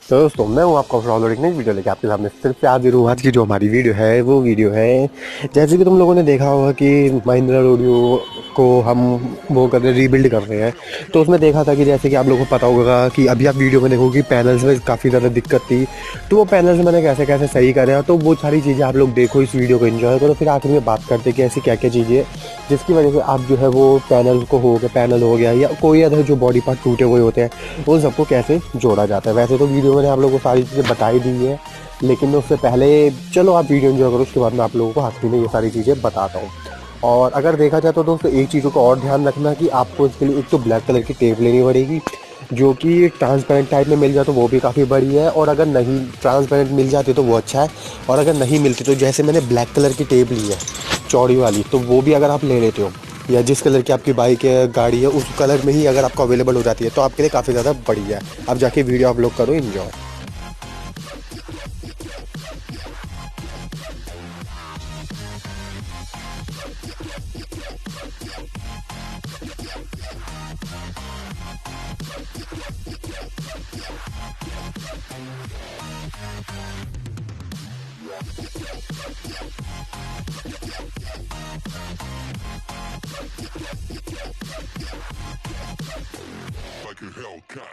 तो दोस्तों मैं हूँ आपका फ्रॉड एक नई वीडियो लेके आपके सामने सिर्फ से हाजिर हूँ। आज की जो हमारी वीडियो है वो वीडियो है, जैसे कि तुम लोगों ने देखा होगा कि महिंद्रा रोडियो को हम वो कर रहे रीबिल्ड कर रहे हैं। तो उसमें देखा था कि जैसे कि आप लोगों को पता होगा कि अभी आप वीडियो में देखोगे पैनल्स में काफ़ी ज़्यादा दिक्कत थी। तो वो पैनल्स मैंने कैसे कैसे सही करे, तो वो सारी चीज़ें आप लोग देखो, इस वीडियो को एंजॉय करो, फिर आखिर में बात करते हैं कि ऐसी क्या क्या चीज़ें जिसकी वजह से आप जो है वो पैनल हो गया या कोई अदर जो बॉडी पार्ट टूटे हुए होते हैं उन सबको कैसे जोड़ा जाता है। वैसे तो वीडियो में आप लोगों को सारी चीज़ें बताई दी है, लेकिन उससे पहले चलो आप वीडियो एंजॉय करो, उसके बाद मैं आप लोगों को आखिरी में ये सारी चीज़ें बताता हूँ। और अगर देखा जाए तो दोस्तों एक चीज़ों का और ध्यान रखना कि आपको इसके लिए एक तो ब्लैक कलर की टेप लेनी पड़ेगी, जो कि ट्रांसपेरेंट टाइप में मिल जाए तो वो भी काफ़ी बढ़िया है, और अगर नहीं ट्रांसपेरेंट मिल जाती तो वो अच्छा है। और अगर नहीं मिलती तो जैसे मैंने ब्लैक कलर की टेप ली है चौड़ी वाली, तो वो भी अगर आप ले लेते हो या जिस कलर की आपकी बाइक है गाड़ी है उस कलर में ही अगर आपको अवेलेबल हो जाती है तो आपके लिए काफ़ी ज़्यादा बढ़िया है। अब जाके वीडियो आप लोग करो enjoy. Like a Hellcat.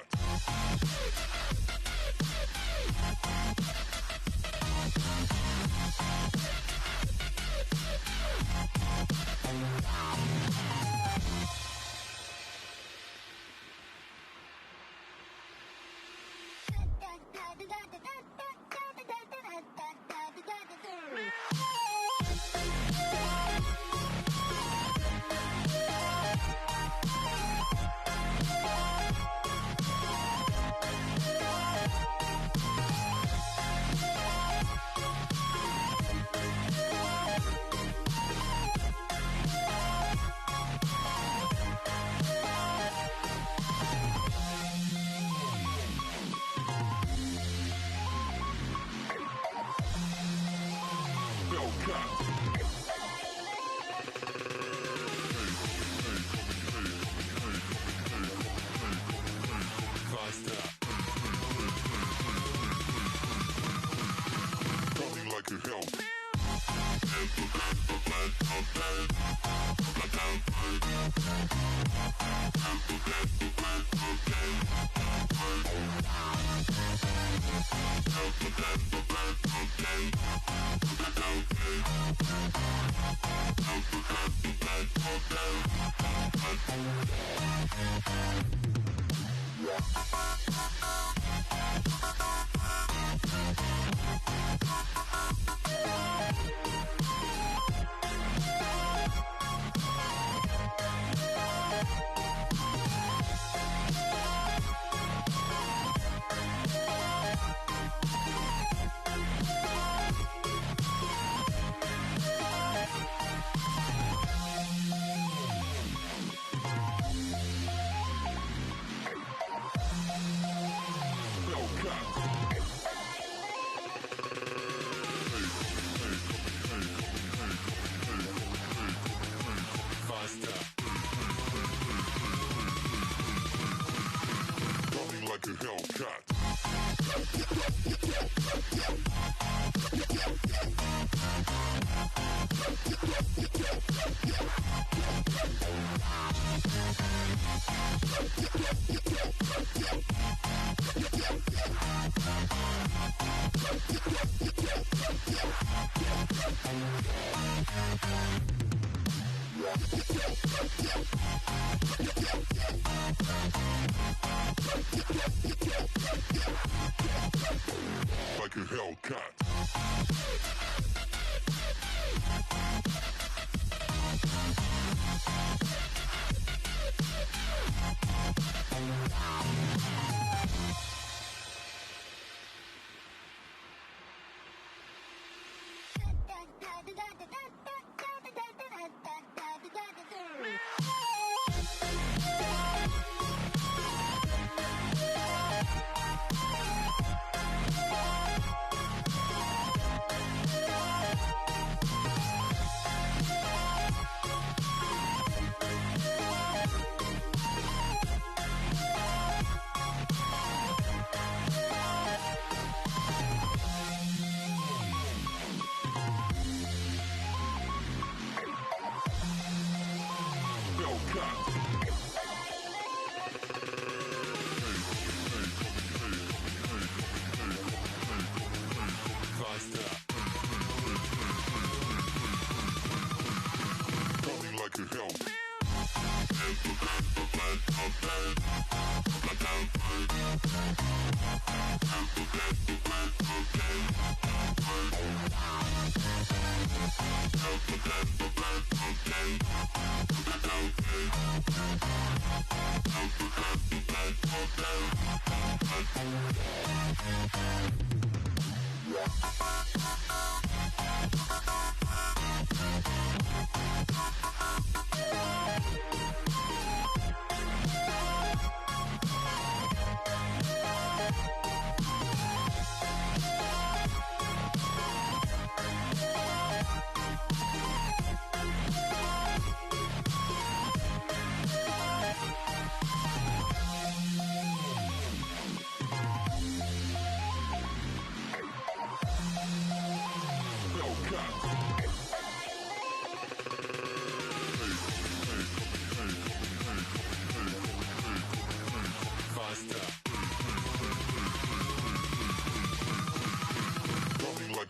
Like a Hellcat. Like a Hellcat.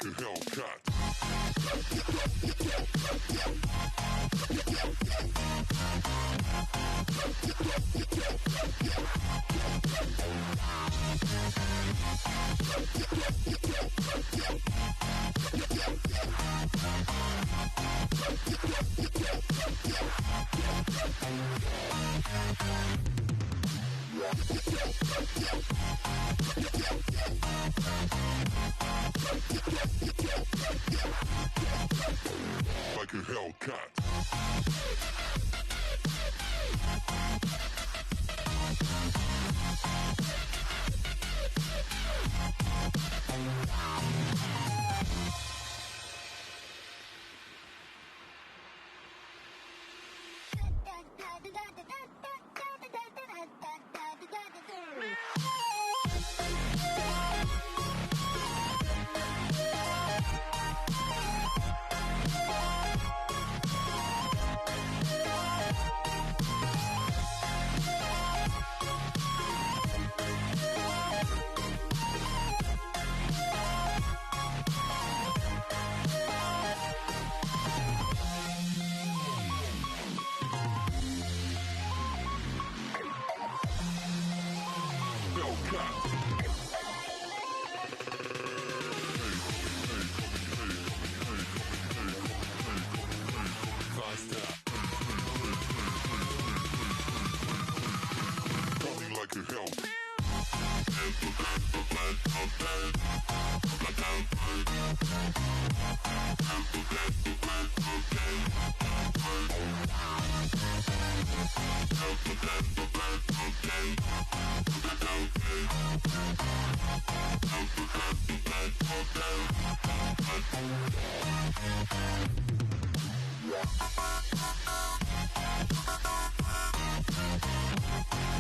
Like a Hellcat.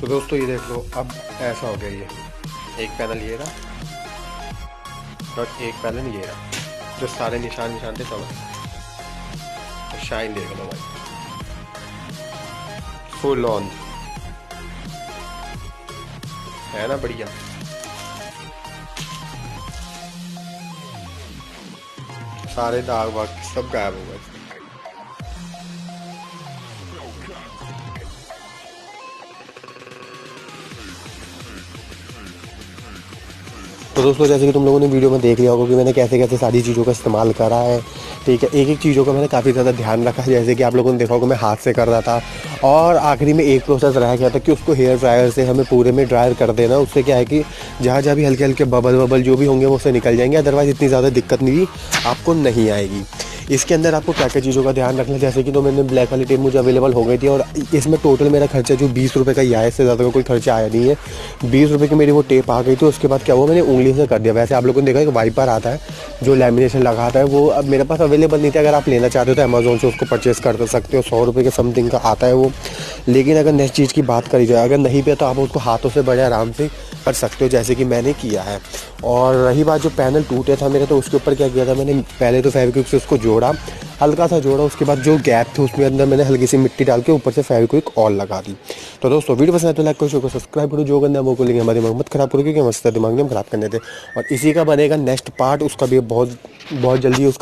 तो दोस्तों ये देख लो, अब ऐसा हो गया। ये एक पैनल ये रहा और एक पैनल ये रहा, जो सारे निशान थे सब। तो शाइन देख लो भाई, फुल ऑन है ना, बढ़िया। सारे दाग वाग सब गायब हो गए। तो दोस्तों जैसे कि तुम लोगों ने वीडियो में देख लिया होगा कि मैंने कैसे कैसे सारी चीज़ों का इस्तेमाल करा है, ठीक है। एक एक चीज़ों का मैंने काफ़ी ज़्यादा ध्यान रखा है। जैसे कि आप लोगों ने देखा होगा मैं हाथ से कर रहा था, और आखिरी में एक प्रोसेस रह गया था कि उसको हेयर ड्रायर से हमें पूरे में ड्रायर कर देना। उससे क्या है कि जहाँ जहाँ भी हल्के हल्के बबल जो भी होंगे वो उससे निकल जाएंगे। अदरवाइज़ इतनी ज़्यादा दिक्कत नहीं आपको नहीं आएगी। इसके अंदर आपको क्या क्या चीज़ों का ध्यान रखना है, जैसे कि तो मैंने ब्लैक वाली टेप मुझे अवेलेबल हो गई थी, और इसमें टोटल मेरा खर्चा जो 20 रुपये का ही आया, इससे ज़्यादा का कोई खर्चा आया नहीं है। 20 रुपये की मेरी वो टेप आ गई। तो उसके बाद क्या हुआ, मैंने उंगली से कर दिया। वैसे आप लोगों ने देखा एक वाइपर आता है जो लैमिनेशन लगाता है, वो अब मेरे पास अवेलेबल नहीं था। अगर आप लेना चाहते हो तो अमेजोन से उसको परचेस कर सकते हो, 100 रुपये के समथिंग का आता है वो। लेकिन अगर नेक्स्ट चीज़ की बात करी जाए, अगर नहीं पे तो आप उसको हाथों से बड़े आराम से कर सकते हो, जैसे कि मैंने किया है। और रही बात जो पैनल टूटे था मेरे, तो उसके ऊपर क्या किया था मैंने, पहले तो फेविक्विक से उसको जोड़ा, हल्का सा जोड़ा। उसके बाद जो गैप थे उसमें अंदर मैंने हल्की सी मिट्टी डाल के ऊपर से फेविक्विक और लगा दी। तो दोस्तों वीडियो पसंद आए तो लाइक करो, सब्सक्राइब करो। जो करना है वो को लेंगे, हमारे दिमाग मत खराब करो, क्योंकि हम दिमाग में खराब करने थे। और इसी का बनेगा नेक्स्ट पार्ट, उसका भी बहुत बहुत जल्दी उसका